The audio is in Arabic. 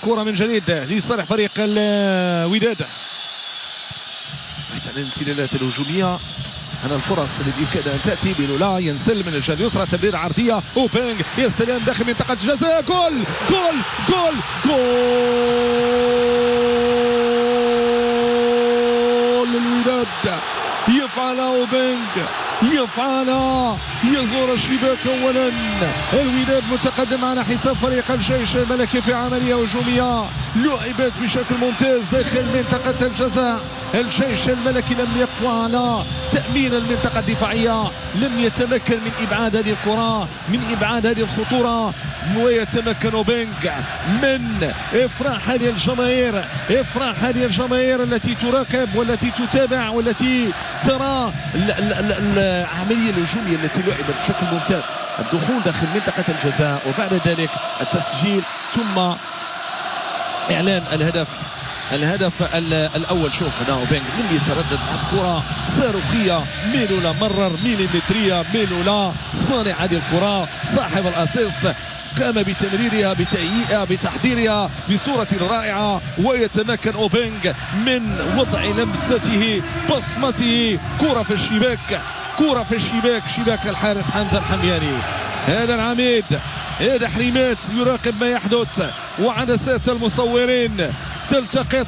كرة من جديد لصالح فريق الوداد تحت الانسدادات الهجومية. هنا الفرص اللي بإمكانها أن تأتي بلولا ينسل من الجهة اليسرى، تمريرة عرضية أوبينغ يا سلام داخل منطقة الجزاء، جول جول جول جول الوداد يفعلها أوبينغ، يفعلها يزور الشباك أولا. الوداد متقدم على حساب فريق الجيش الملكي في عملية هجومية لعبت بشكل ممتاز داخل منطقة الجزاء. الجيش الملكي لم يقوى على تأمين المنطقة الدفاعية، لم يتمكن من إبعاد هذه الكرة، من إبعاد هذه الخطورة، ويتمكن أوبينغ من إفراح هذه الجماهير، إفراح هذه الجماهير التي تراقب والتي تتابع والتي ترى العملية الهجومية التي لعبت بشكل ممتاز. الدخول داخل منطقة الجزاء وبعد ذلك التسجيل ثم إعلان الهدف الأول. شوف هنا أوبينغ لم يتردد مع الكرة صاروخية، ميلولا مرر ميليمترية، ميلولا صانع هذه الكرة صاحب الأسيست قام بتمريرها بتهيئة بتحضيرها بصورة رائعة، ويتمكن أوبينغ من وضع لمسته بصمته. كرة في الشباك، كرة في الشباك، شباك الحارس حمزة الحمياني. هذا العميد، هذا حريمات يراقب ما يحدث وعدسات المصورين تلتقط.